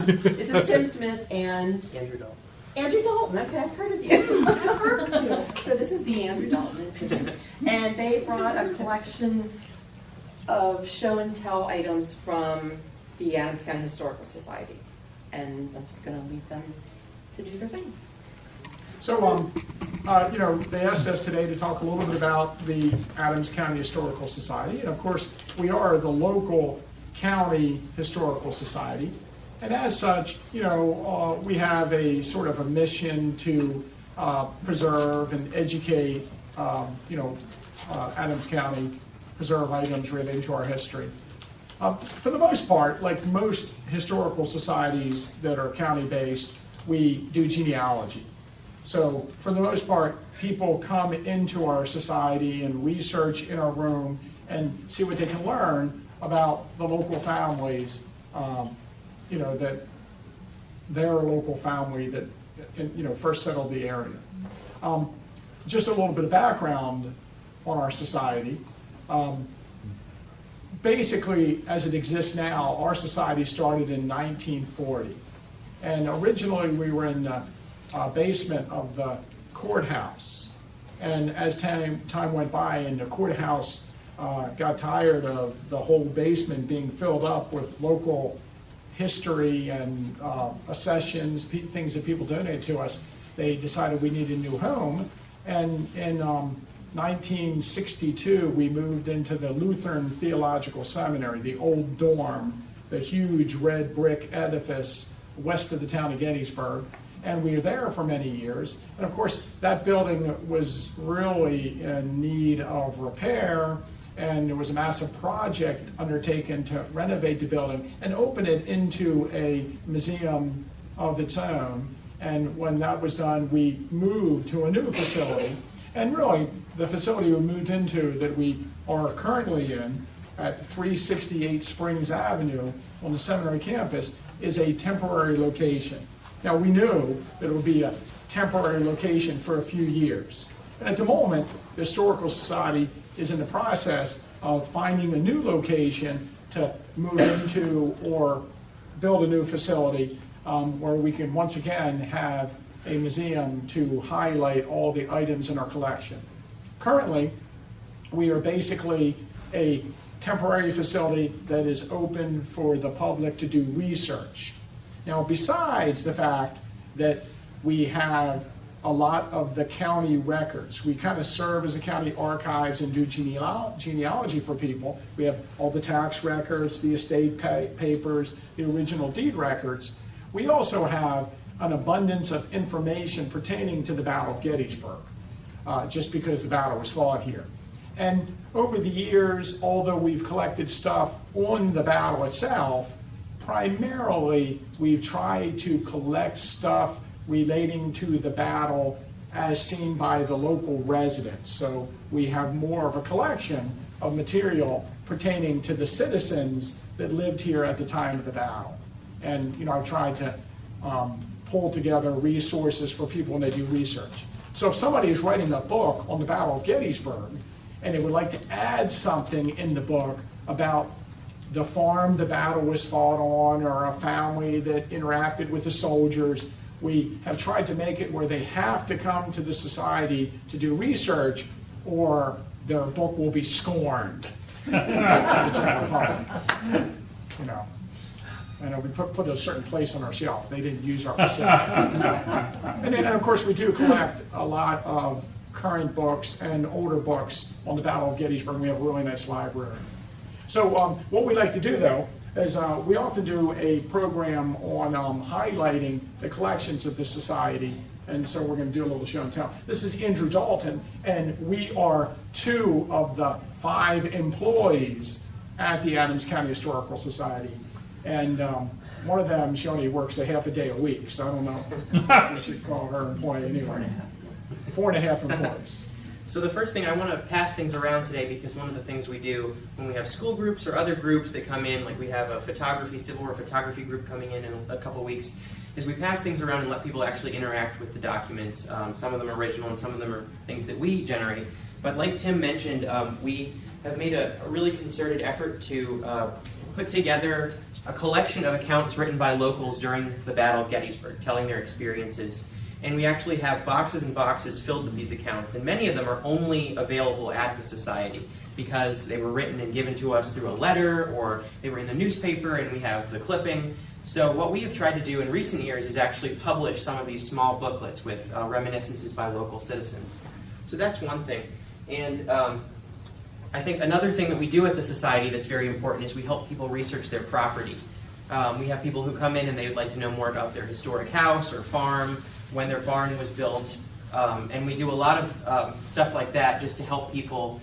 This is Tim Smith and Andrew Dalton. Andrew Dalton. Okay, I've heard of you. I've heard of you. So this is the Andrew Dalton and Tim Smith. And they brought a collection of show and tell items from the Adams County Historical Society. And I'm just going to leave them to do their thing. So, they asked us today to talk a little bit about the Adams County Historical Society. And of course, we are the local county historical society. And as such, we have a sort of a mission to preserve and educate, Adams County, preserve items related to our history. For the most part, like most historical societies that are county-based, we do genealogy. So for the most part, people come into our society and research in our room and see what they can learn about the local families, that their local family that, first settled the area. Just a little bit of background on our society. Basically, as it exists now, our society started in 1940. And originally we were in the basement of the courthouse. And as time went by and the courthouse got tired of the whole basement being filled up with local history and accessions, things that people donated to us, they decided we needed a new home. And in 1962, we moved into the Lutheran Theological Seminary, the old dorm, the huge red brick edifice west of the town of Gettysburg. And we were there for many years. And of course, that building was really in need of repair, and there was a massive project undertaken to renovate the building and open it into a museum of its own. And when that was done, we moved to a new facility. And really, the facility we moved into that we are currently in at 368 Springs Avenue on the seminary campus is a temporary location. Now, we knew that it would be a temporary location for a few years. And at the moment, the Historical Society is in the process of finding a new location to move into or build a new facility where we can once again have a museum to highlight all the items in our collection. Currently, we are basically a temporary facility that is open for the public to do research. Now, besides the fact that we have a lot of the county records, we kind of serve as a county archives and do genealogy for people. We have all the tax records, the estate papers, the original deed records. We also have an abundance of information pertaining to the Battle of Gettysburg, just because the battle was fought here. And over the years, although we've collected stuff on the battle itself, primarily we've tried to collect stuff relating to the battle as seen by the local residents. So we have more of a collection of material pertaining to the citizens that lived here at the time of the battle. And I've tried to pull together resources for people when they do research. So if somebody is writing a book on the Battle of Gettysburg and they would like to add something in the book about the farm the battle was fought on or a family that interacted with the soldiers, we have tried to make it where they have to come to the society to do research or their book will be scorned by the general public. And we put a certain place on our shelf. They didn't use our facility. And then, of course, we do collect a lot of current books and older books on the Battle of Gettysburg. We have a really nice library. So what we like to do, though, is we often do a program on highlighting the collections of the society. And so we're going to do a little show and tell. This is Andrew Dalton, and we are 2 of the 5 employees at the Adams County Historical Society. And one of them, she only works a half a day a week, so I don't know if we should call her employee anyway. 4.5 employees. So the first thing, I want to pass things around today because one of the things we do when we have school groups or other groups that come in, like we have a Civil War photography group coming in a couple weeks, is we pass things around and let people actually interact with the documents. Some of them are original and some of them are things that we generate. But like Tim mentioned, we have made a really concerted effort to put together a collection of accounts written by locals during the Battle of Gettysburg, telling their experiences. And we actually have boxes and boxes filled with these accounts, and many of them are only available at the Society because they were written and given to us through a letter, or they were in the newspaper and we have the clipping. So what we have tried to do in recent years is actually publish some of these small booklets with reminiscences by local citizens. So that's one thing. And I think another thing that we do at the Society that's very important is we help people research their property. We have people who come in and they would like to know more about their historic house or farm, when their barn was built, and we do a lot of stuff like that just to help people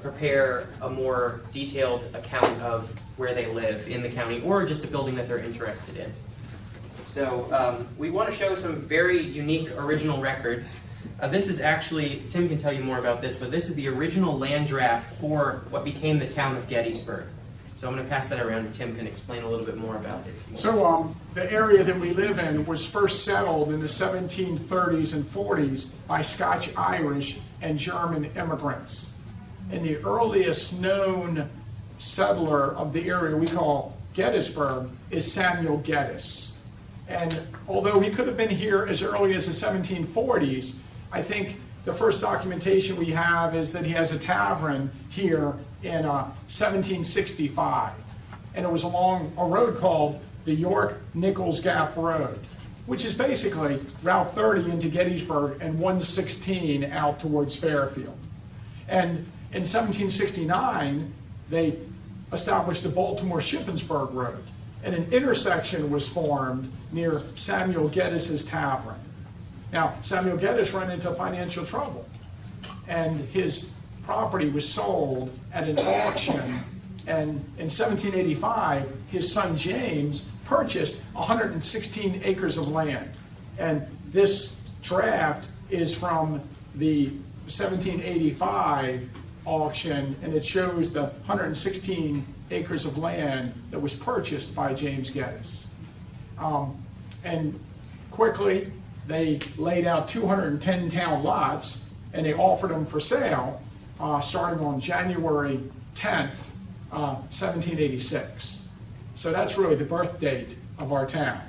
prepare a more detailed account of where they live in the county, or just a building that they're interested in. So we want to show some very unique original records. This is actually, Tim can tell you more about this, but this is the original land draft for what became the town of Gettysburg. So I'm going to pass that around and Tim can explain a little bit more about it. So the area that we live in was first settled in the 1730s and 40s by Scotch, Irish, and German immigrants. And the earliest known settler of the area we call Gettysburg is Samuel Geddes. And although he could have been here as early as the 1740s, I think the first documentation we have is that he has a tavern here in 1765. And it was along a road called the York-Nichols Gap Road, which is basically Route 30 into Gettysburg and 116 out towards Fairfield. And in 1769, they established the Baltimore-Shippensburg Road, and an intersection was formed near Samuel Geddes' tavern. Now, Samuel Geddes ran into financial trouble, and his property was sold at an auction, and in 1785, his son James purchased 116 acres of land. And this draft is from the 1785 auction, and it shows the 116 acres of land that was purchased by James Geddes. And quickly, they laid out 210 town lots, and they offered them for sale starting on January 10th, 1786. So that's really the birth date of our town.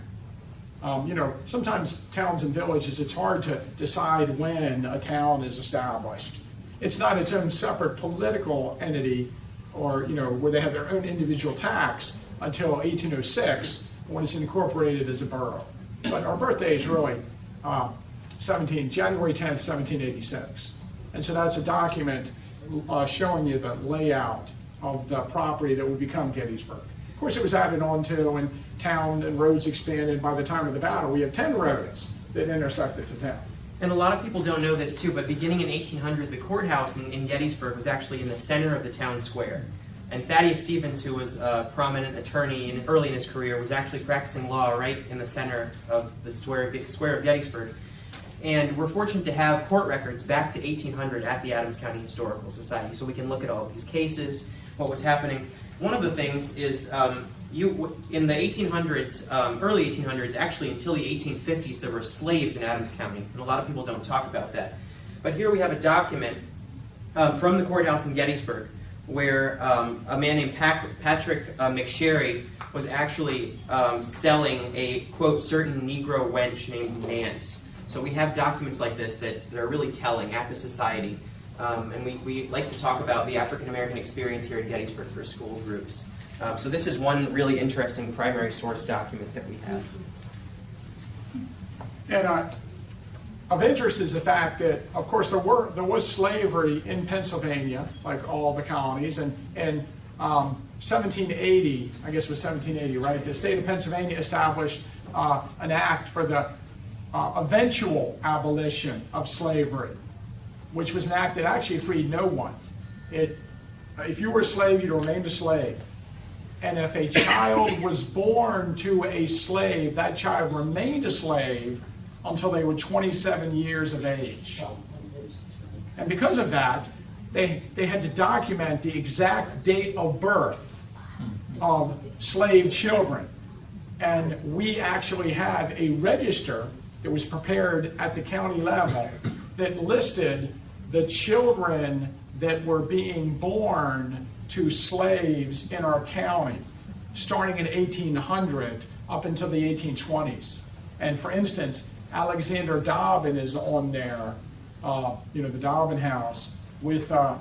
Sometimes towns and villages, it's hard to decide when a town is established. It's not its own separate political entity or, where they have their own individual tax until 1806 when it's incorporated as a borough. But our birthday is really January 10th, 1786. And so that's a document showing you the layout of the property that would become Gettysburg. Of course, it was added on to, and town and roads expanded. By the time of the battle, we have 10 roads that intersected to town. And a lot of people don't know this too, but beginning in 1800, the courthouse in Gettysburg was actually in the center of the town square. And Thaddeus Stevens, who was a prominent attorney early in his career, was actually practicing law right in the center of the square of Gettysburg. And we're fortunate to have court records back to 1800 at the Adams County Historical Society, so we can look at all of these cases, what was happening. One of the things is in the 1800s, early 1800s, actually until the 1850s, there were slaves in Adams County, and a lot of people don't talk about that. But here we have a document from the courthouse in Gettysburg where a man named Patrick McSherry was actually selling a, quote, certain Negro wench named Nance. So we have documents like this that are really telling at the Society. And we like to talk about the African American experience here in Gettysburg for school groups. So this is one really interesting primary source document that we have. And of interest is the fact that, of course, there was slavery in Pennsylvania, like all the colonies, and in 1780, I guess it was 1780, right? The state of Pennsylvania established an act for the eventual abolition of slavery, which was an act that actually freed no one. If you were a slave, you remained a slave. And if a child was born to a slave, that child remained a slave until they were 27 years of age. And because of that, they had to document the exact date of birth of slave children. And we actually have a register that was prepared at the county level that listed the children that were being born to slaves in our county. starting in 1800 up until the 1820s. And for instance, Alexander Dobbin is on there, the Dobbin house, with a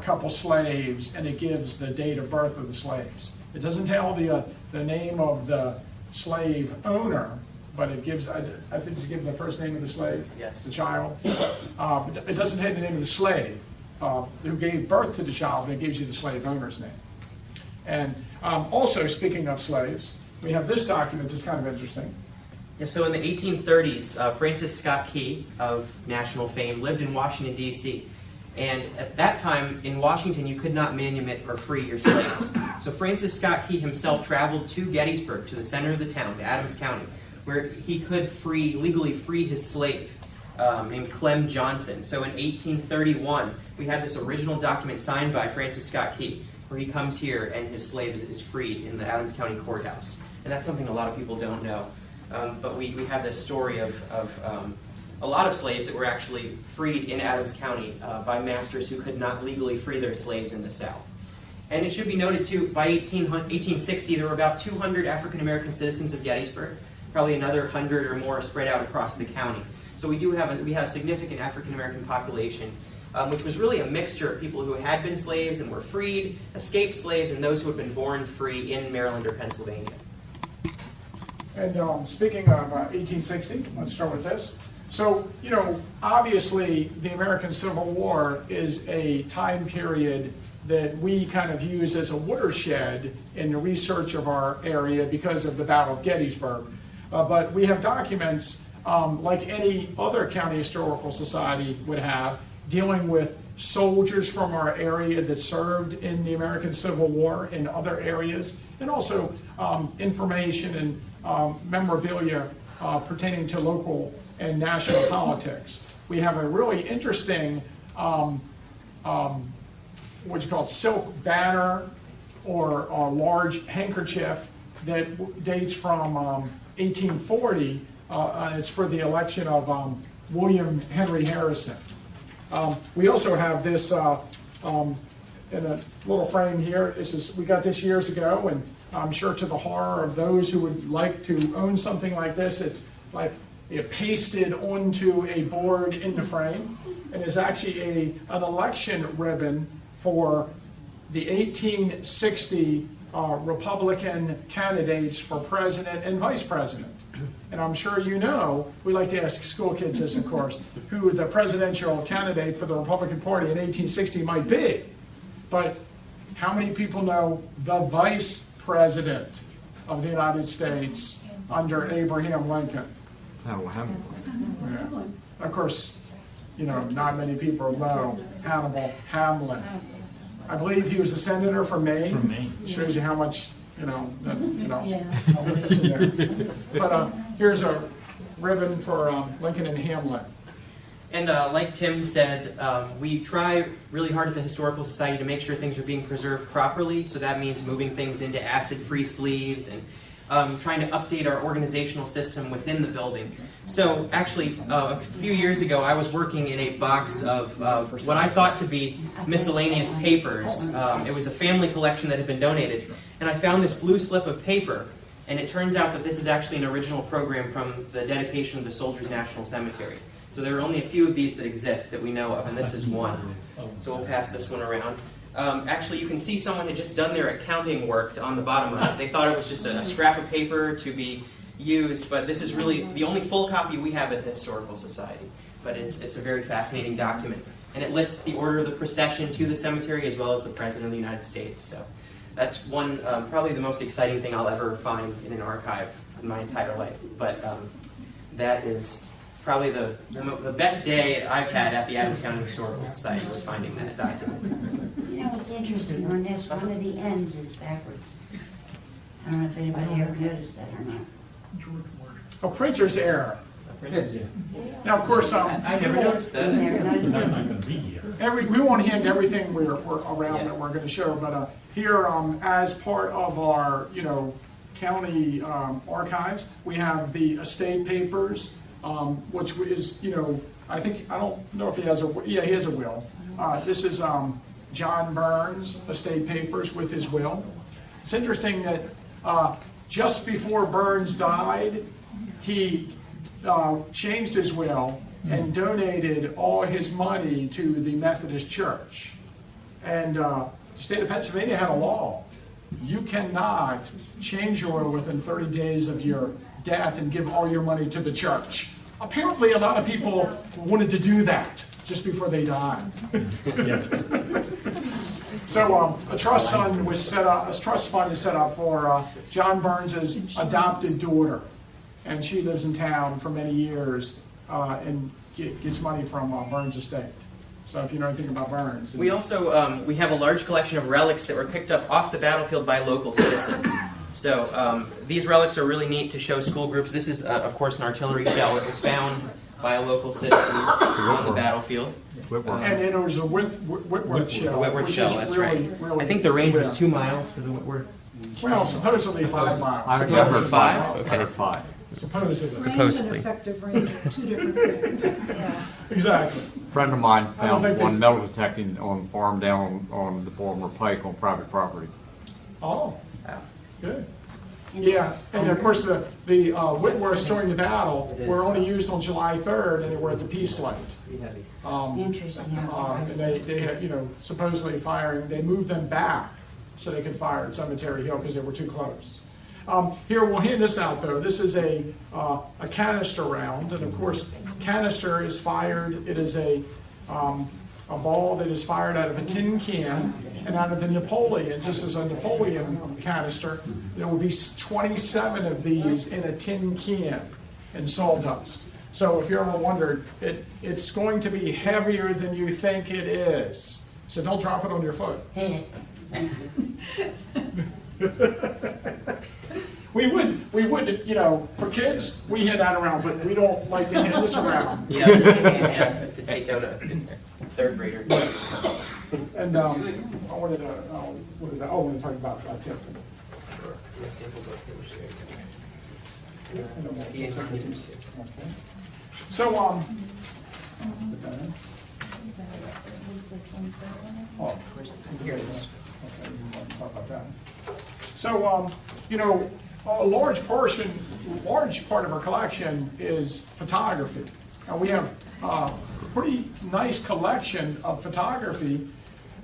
couple slaves, and it gives the date of birth of the slaves. It doesn't tell the name of the slave owner, but it gives, I think it gives the first name of the slave, Yes. the child. But it doesn't have the name of the slave who gave birth to the child, but it gives you the slave owner's name. And also, speaking of slaves, we have this document that's kind of interesting. Yeah, so in the 1830s, Francis Scott Key of national fame lived in Washington, D.C. And at that time, in Washington, you could not manumit or free your slaves. So Francis Scott Key himself traveled to Gettysburg, to the center of the town, to Adams County, where he could legally free his slave named Clem Johnson. So in 1831, we have this original document signed by Francis Scott Key, where he comes here and his slave is freed in the Adams County courthouse. And that's something a lot of people don't know. But we have this story of a lot of slaves that were actually freed in Adams County by masters who could not legally free their slaves in the South. And it should be noted, too, by 1860, there were about 200 African-American citizens of Gettysburg, probably another 100 or more spread out across the county. So we have a significant African-American population, which was really a mixture of people who had been slaves and were freed, escaped slaves, and those who had been born free in Maryland or Pennsylvania. And speaking of 1860, let's start with this. So, obviously the American Civil War is a time period that we kind of use as a watershed in the research of our area because of the Battle of Gettysburg. But we have documents like any other county historical society would have dealing with soldiers from our area that served in the American Civil War in other areas, and also information and memorabilia pertaining to local and national politics. We have a really interesting what's called silk banner or a large handkerchief that dates from 1840. It's for the election of William Henry Harrison. We also have this in a little frame here. We got this years ago, and I'm sure to the horror of those who would like to own something like this, it's like pasted onto a board in the frame, and is actually an election ribbon for the 1860 Republican candidates for president and vice president. And I'm sure we like to ask school kids this, of course, who the presidential candidate for the Republican Party in 1860 might be. But how many people know the vice president of the United States under Abraham Lincoln? Yeah. Of course, not many people know Hannibal Hamlin. I believe he was a senator from Maine. From Maine. Shows you how much, how it is in there. But here's a ribbon for Lincoln and Hamlin. And like Tim said, we try really hard at the Historical Society to make sure things are being preserved properly. So that means moving things into acid-free sleeves and trying to update our organizational system within the building. So actually, a few years ago, I was working in a box of what I thought to be miscellaneous papers. It was a family collection that had been donated. And I found this blue slip of paper. And it turns out that this is actually an original program from the dedication of the Soldiers National Cemetery. So there are only a few of these that exist that we know of, and this is one. So we'll pass this one around. Actually, you can see someone had just done their accounting work on the bottom of it. They thought it was just a scrap of paper to be used, but this is really the only full copy we have at the Historical Society. But it's a very fascinating document. And it lists the order of the procession to the cemetery as well as the President of the United States. So that's one, probably the most exciting thing I'll ever find in an archive in my entire life. But that is probably the best day I've had at the Adams County Historical Society was finding that document. What's interesting on this, one of the ends is backwards. I don't know if anybody ever noticed that or not. A printer's error. Now, of course, I never noticed You that. never noticed I'm it? not going to be here. we won't hand everything we're around that we're going to show, but here, as part of our, county archives, we have the estate papers, which is, I don't know if he has he has a will. This is John Burns' estate papers with his will. It's interesting that just before Burns died, he changed his will and donated all his money to the Methodist Church. And the state of Pennsylvania had a law. You cannot change your will within 30 days of your death and give all your money to the church. Apparently, a lot of people wanted to do that just before they died. So a trust fund was set up. A trust fund is set up for John Burns's adopted daughter, and she lives in town for many years and gets money from Burns' estate. So if you know anything about Burns, We also we have a large collection of relics that were picked up off the battlefield by local citizens. So these relics are really neat to show school groups. This is, of course, an artillery shell that was found by a local citizen on the battlefield. and it was a Whitworth shell. Whitworth which shell, is that's really, right. really I think the range was rare. 2 miles for the Whitworth. Well, supposedly 5 miles. I heard Supposedly 5. Okay. I heard 5. Supposedly. Range and Supposedly. effective range are two different things. Yeah. Exactly. A friend of mine I don't found think one they- metal detecting on the farm down on the Baltimore Pike on private property. Oh, good. Yeah, and of course, the Whitworths during the battle were only used on July 3rd, and they were at the peace light. Interesting how And they had, supposedly firing, they moved them back so they could fire at Cemetery Hill because they were too close. Here, we'll hand this out, though. This is a canister round, and of course, canister is fired, it is a ball that is fired out of a tin can, and out of the Napoleon, just as a Napoleon canister, there will be 27 of these in a tin can in sawdust. So if you ever wondered, it's going to be heavier than you think it is. So don't drop it on your foot. hit it. We would, for kids, we hand that around, but we don't like to hand this around. Yeah, to take out a third grader. And I wanted to talk about Tipton. Okay. So, Here it is. okay, we want to talk about that. So, a large part of our collection is photography. And we have a pretty nice collection of photography,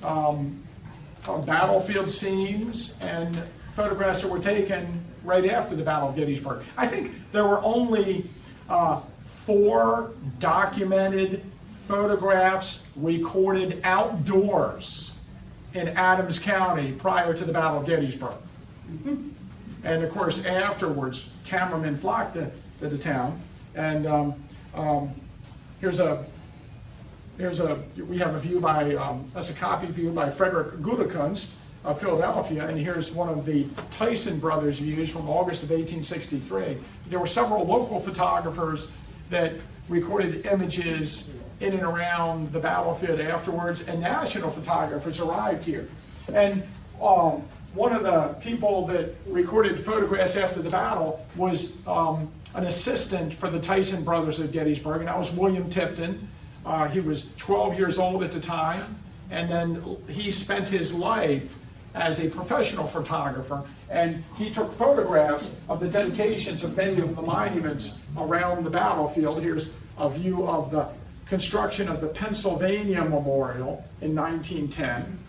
of battlefield scenes and photographs that were taken right after the Battle of Gettysburg. I think there were only 4 documented photographs recorded outdoors in Adams County prior to the Battle of Gettysburg. And of course, afterwards, cameramen flocked to the town. And we have a view by, that's a copy view by Frederick Gutekunst of Philadelphia, and here's one of the Tyson brothers' views from August of 1863. There were several local photographers that recorded images in and around the battlefield afterwards, and national photographers arrived here. And one of the people that recorded photographs after the battle was an assistant for the Tyson brothers at Gettysburg, and that was William Tipton. He was 12 years old at the time, and then he spent his life as a professional photographer, and he took photographs of the dedications of many of the monuments around the battlefield. Here's a view of the construction of the Pennsylvania Memorial in 1910.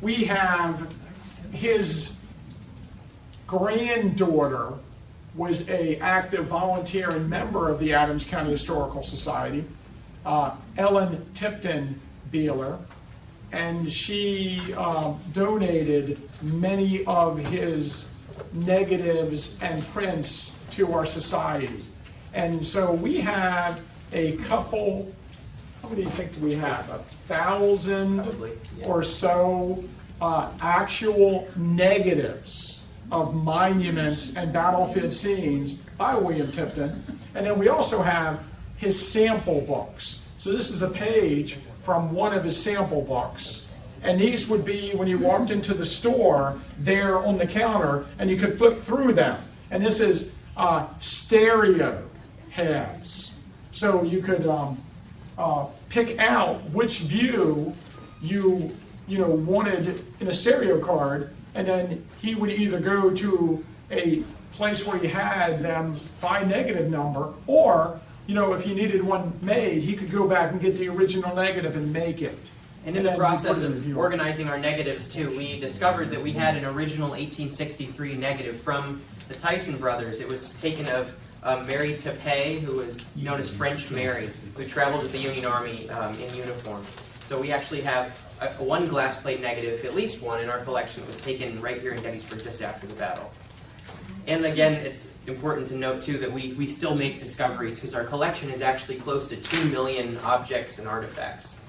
We have his granddaughter was an active volunteer and member of the Adams County Historical Society, Ellen Tipton Beeler, and she donated many of his negatives and prints to our society. And so we have a couple, how many do you think we have? 1,000 Probably, yeah. or so actual negatives of monuments and battlefield scenes by William Tipton. And then we also have his sample books. So this is a page from one of his sample books. And these would be when you walked into the store there on the counter, and you could flip through them. And this is stereo halves. So you could pick out which view you wanted in a stereo card, and then he would either go to a place where he had them by negative number, or if he needed one made, he could go back and get the original negative and make it. And in the then process put it in the of viewer. organizing our negatives too, we discovered that we had an original 1863 negative from the Tyson brothers. It was taken of Mary Tapé, who was known as French Mary, who traveled with the Union Army in uniform. So we actually have one glass plate negative, at least one, in our collection that was taken right here in Gettysburg just after the battle. And again, it's important to note too that we still make discoveries because our collection is actually close to 2 million objects and artifacts.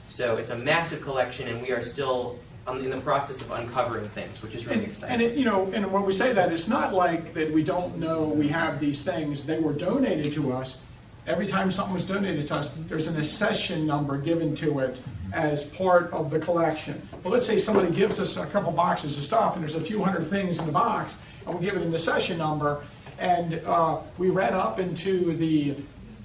So it's a massive collection, and we are still in the process of uncovering things, which is really exciting. And when we say that, it's not like that we don't know we have these things. They were donated to us. Every time something was donated to us, there's an accession number given to it as part of the collection. But let's say somebody gives us a couple boxes of stuff, and there's a few hundred things in the box, and we give it an accession number, and we ran up into the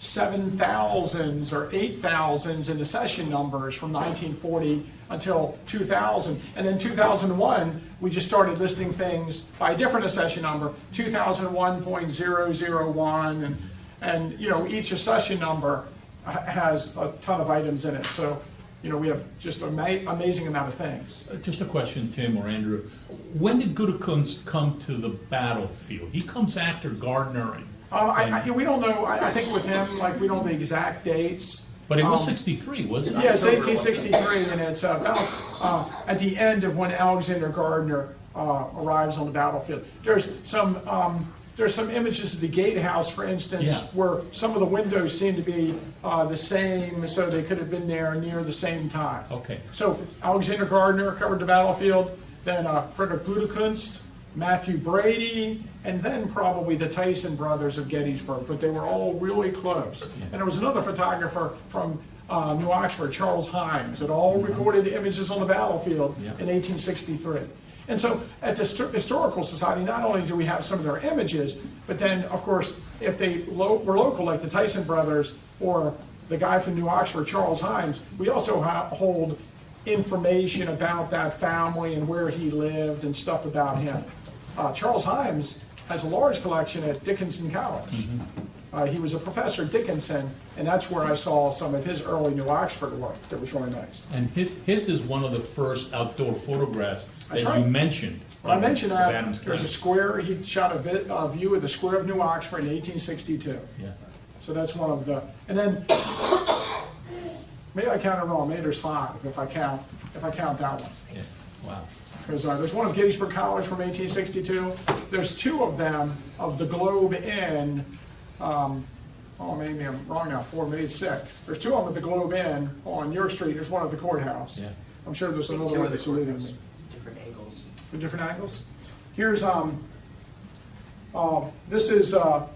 7,000s or 8,000s in accession numbers from 1940 until 2000. And then 2001, we just started listing things by a different accession number, 2001.001, and each accession number has a ton of items in it. So, we have just an amazing amount of things. Just a question, Tim or Andrew. When did Gutekunst come to the battlefield? He comes after Gardner. We don't know. I think with him, we don't know the exact dates. But it was 63, wasn't it? Yeah, it's 1863, and it's about at the end of when Alexander Gardner arrives on the battlefield. There's some images of the gatehouse, for instance, where some of the windows seem to be the same, so they could have been there near the same time. Okay. So Alexander Gardner covered the battlefield, then Frederick Gutekunst, Matthew Brady, and then probably the Tyson brothers of Gettysburg, but they were all really close. And there was another photographer from New Oxford, Charles Himes, that all recorded images on the battlefield in 1863. And so at the Historical Society, not only do we have some of their images, but then, of course, if they were local, like the Tyson brothers or the guy from New Oxford, Charles Himes, we also hold information about that family and where he lived and stuff about him. Charles Himes has a large collection at Dickinson College. He was a professor at Dickinson, and that's where I saw some of his early New Oxford work that was really nice. And his is one of the first outdoor photographs That's that right. you mentioned. Well, I mentioned of that Adams there's a County. square, he shot a view of the square of New Oxford in 1862. Yeah. So that's one of the, and then, maybe I counted wrong, maybe there's 5 if I count that one. Yes. Wow. Because there's one of Gettysburg College from 1862. There's 2 of them of the Globe Inn. Maybe I'm wrong now. 4, maybe 6. There's 2 of them at the Globe Inn on York Street. There's one at the courthouse. Yeah. I'm sure there's another Two one of the that's leading courthouse, me. different angles. The different angles. Here's this is a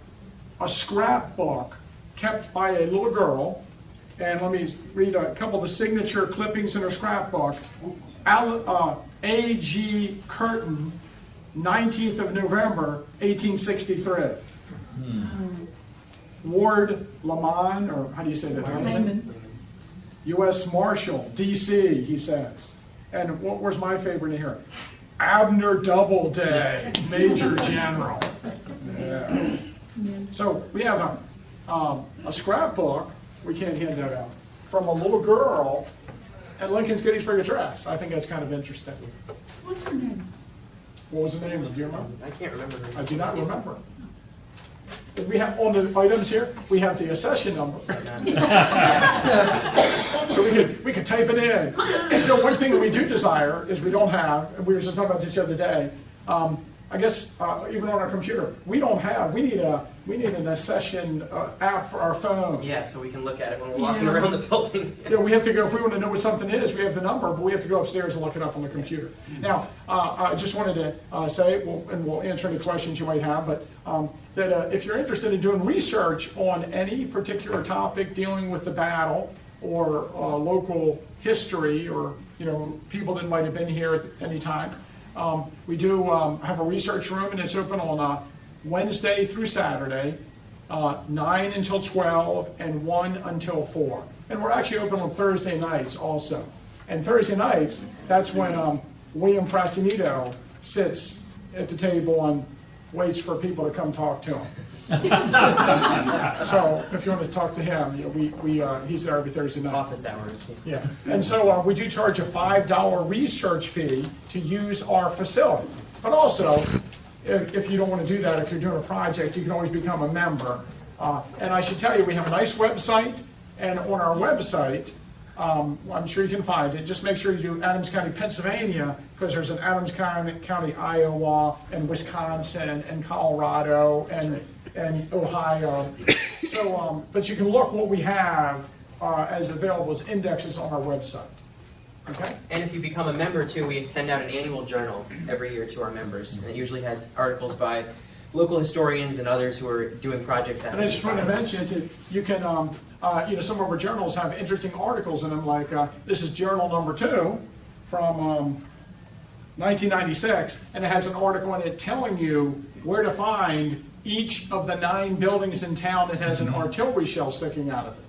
scrapbook kept by a little girl, and let me read a couple of the signature clippings in her scrapbook. A.G. Curtin, 19th of November, 1863. Ward Lamon, or how do you say that? Layman. U.S. Marshal, D.C., he says. And where's my favorite in here? Abner Doubleday, Major General. Yeah. So we have a scrapbook, we can't hand that out, from a little girl at Lincoln's Gettysburg Address. I think that's kind of interesting. What's her name? What was the name of it? Do you remember? I can't remember. I do not remember. And we have, on the items here, we have the accession number. So we could type it in. One thing that we do desire is we don't have, and we were just talking about this the other day, I guess even on our computer, we need an accession app for our phone. Yeah, so we can look at it when we're walking around the building. We have to go, if we want to know what something is, we have the number, but we have to go upstairs and look it up on the computer. Now, I just wanted to say, and we'll answer any questions you might have, but that if you're interested in doing research on any particular topic dealing with the battle or local history or people that might have been here at any time, we do have a research room, and it's open on Wednesday through Saturday, 9 until 12, and 1 until 4. And we're actually open on Thursday nights also. And Thursday nights, that's when William Frastinito sits at the table and waits for people to come talk to him. So if you want to talk to him, he's there every Thursday night. Office hours. Yeah, and so we do charge a $5 research fee to use our facility. But also, if you don't want to do that, if you're doing a project, you can always become a member. And I should tell you, we have a nice website, and on our website, I'm sure you can find it. Just make sure you do Adams County, Pennsylvania, because there's an Adams County, Iowa, and Wisconsin, and Colorado, and Ohio. So, but you can look what we have as available as indexes on our website. Okay? And if you become a member too, we send out an annual journal every year to our members, and it usually has articles by local historians and others who are doing projects at And I the just want to society. mention that you can, some of our journals have interesting articles in them, like this is journal number 2 from 1996, and it has an article in it telling you where to find each of the 9 buildings in town that has an artillery shell sticking out of it.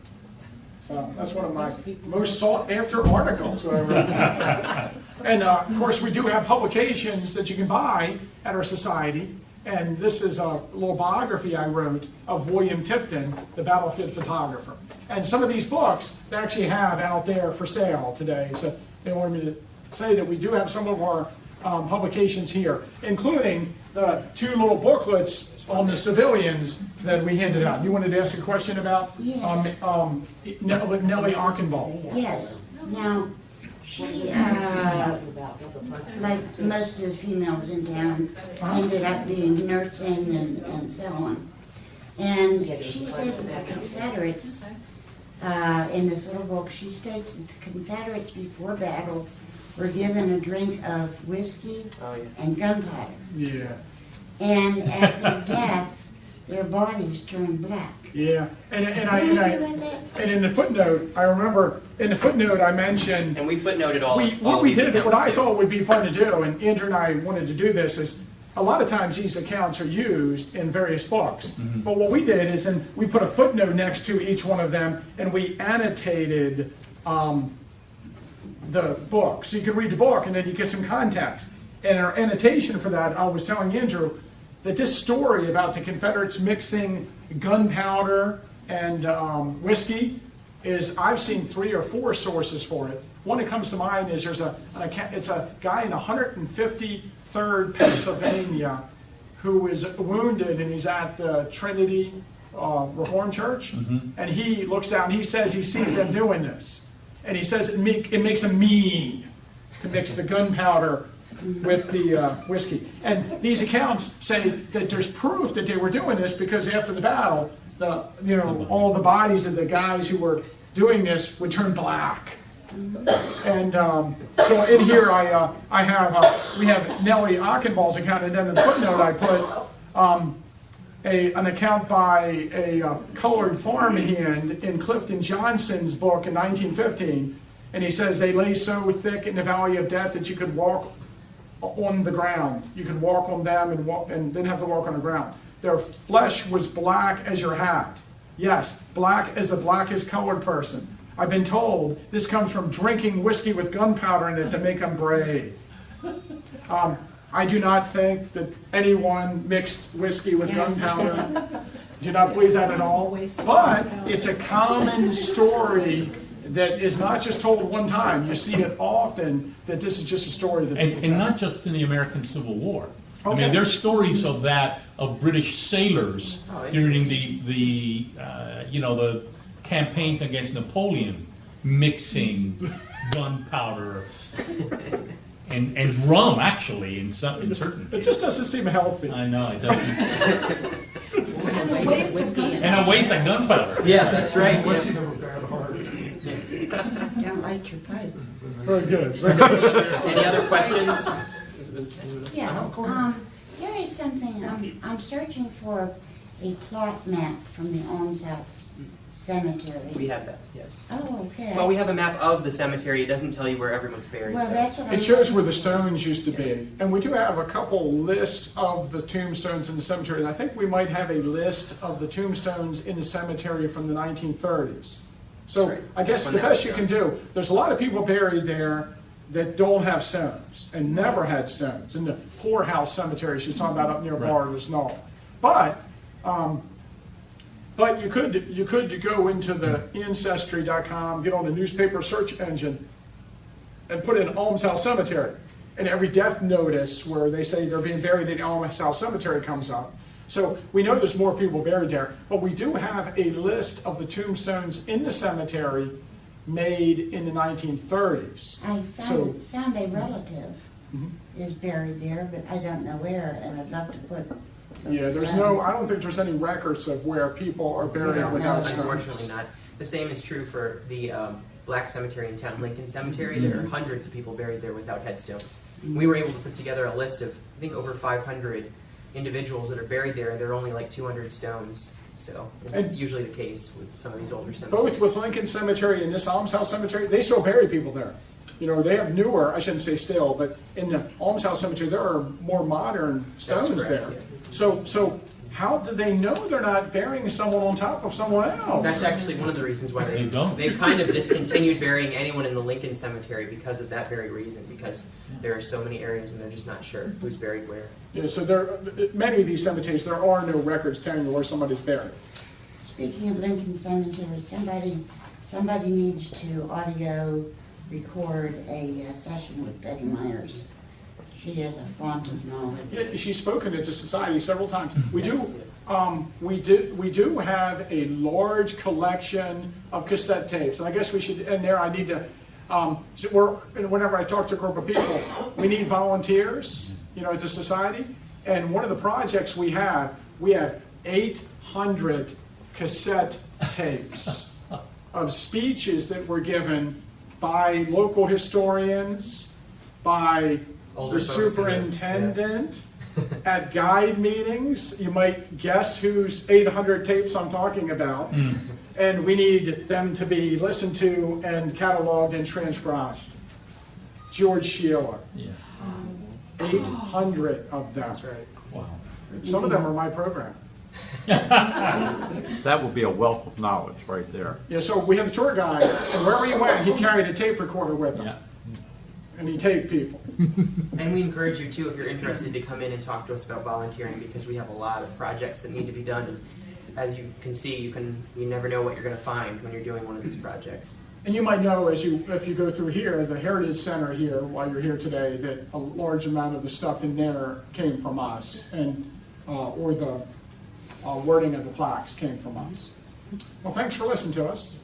So that's one of my most sought after articles that I read. And of course, we do have publications that you can buy at our society. And this is a little biography I wrote of William Tipton, the battlefield photographer. And some of these books they actually have out there for sale today. So they wanted me to say that we do have some of our publications here, including the 2 little booklets on the civilians that we handed out. You wanted to ask a question about Yes. Nellie Ockenball. Yes, now, she, like most of the females in town, ended up being nursing and so on. And she said that the Confederates, in this little book, she states that the Confederates before battle were given a drink of whiskey Oh, yeah. and gunpowder. Yeah. And at their death, their bodies turned black. Yeah, and Did you hear about that? and in the footnote, I remember in the footnote I mentioned And we footnoted all. what we these did, what I accounts, too. thought would be fun to do, and Andrew and I wanted to do this, is a lot of times these accounts are used in various books. But what we did is, and we put a footnote next to each one of them, and we annotated the book, so you can read the book and then you get some context. And our annotation for that, I was telling Andrew that this story about the Confederates mixing gunpowder and whiskey is, I've seen 3 or 4 sources for it. One that comes to mind is it's a guy in 153rd Pennsylvania who is wounded, and he's at the Trinity Reformed Church, and he looks out and he says he sees them doing this. And he says it makes him mean to mix the gunpowder with the whiskey. And these accounts say that there's proof that they were doing this because after the battle, all the bodies of the guys who were doing this would turn black. And so in here we have Nellie Ockenball's account, and then in the footnote I put an account by a colored farmhand in Clifton Johnson's book in 1915, and he says they lay so thick in the valley of death that you could walk on the ground. You could walk on them and didn't have to walk on the ground. Their flesh was black as your hat. Yes, black as the blackest colored person. I've been told this comes from drinking whiskey with gunpowder in it to make them brave. I do not think that anyone mixed whiskey with gunpowder. Do not believe that at all. But it's a common story that is not just told one time. You see it often, that this is just a story that people And tell. not just in the American Civil War. I Okay. mean, there's stories of that, of British sailors during the campaigns against Napoleon, mixing gunpowder and rum, actually, in certain It cases. just doesn't seem healthy. I know, it doesn't. And the waste of gun. And a waste of gunpowder. Yeah, that's right. Don't light your pipe. Very good. Any other questions? Yeah, there is something, I'm searching for a plot map from the Alms House Cemetery? We have that, yes. Oh, okay. Well, we have a map of the cemetery. It doesn't tell you where everyone's buried. Well, though. that's what I'm. It shows where the stones used to be, and we do have a couple lists of the tombstones in the cemetery. And I think we might have a list of the tombstones in the cemetery from the 1930s. So That's right. I guess When the that best was you can do, there's a lot of people buried there that don't have stones and never had stones. In the poorhouse cemetery she's talking about up near Right. Barter's Knoll. But you could go into the Ancestry.com, get on the newspaper search engine, and put in Alms House Cemetery. And every death notice where they say they're being buried in Alms House Cemetery comes up. So we know there's more people buried there. But we do have a list of the tombstones in the cemetery made in the 1930s. I So- found a relative is buried there, but I don't know where, and I'd love to put. Yeah, there's no, I don't think there's any records of where people are buried don't without know. stones. Unfortunately not. The same is true for the Black Cemetery in town, Lincoln Cemetery. There are hundreds of people buried there without headstones. We were able to put together a list of, I think, over 500 individuals that are buried there, and there are only like 200 stones. So it's And- usually the case with some of these older cemeteries. Both with Lincoln Cemetery and this Alms House Cemetery, they still bury people there. You know, they have newer, I shouldn't say still, but in the Alms House Cemetery, there are more modern stones correct, there. yeah. So how do they know they're not burying someone on top of someone else? That's actually one of the reasons why They don't. they've kind of discontinued burying anyone in the Lincoln Cemetery because of that very reason, because there are so many areas and they're just not sure who's buried where. Yeah, so many of these cemeteries, there are no records telling you where somebody's buried. Speaking of Lincoln Cemetery, somebody needs to audio record a session with Betty Myers. She is a font of knowledge. Yeah, she's spoken at the society several times. We do have a large collection of cassette tapes. And I guess we should, in there, I need to, whenever I talk to a group of people, we need volunteers, at the society. And one of the projects we have 800 cassette tapes of speeches that were given by local historians, by Older the folks in the- superintendent, at guide meetings. You might guess whose 800 tapes I'm talking about. And we need them to be listened to and cataloged and transcribed. George Sheeler, Yeah. 800 of them. That's right. Wow. Some of them are my program. That would be a wealth of knowledge right there. Yeah, so we had a tour guide, and wherever he went, he carried a tape recorder with him. Yeah. And he taped people. And we encourage you too, if you're interested, to come in and talk to us about volunteering, because we have a lot of projects that need to be done. And as you can see, you never know what you're going to find when you're doing one of these projects. And you might know, if you go through here, the Heritage Center here, while you're here today, that a large amount of the stuff in there came from us, and or the wording of the plaques came from us. Well, thanks for listening to us.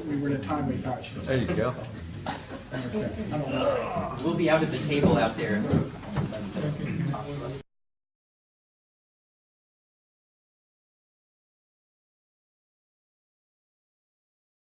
We were in a timely fashion. There you go. We'll be out at the table out there.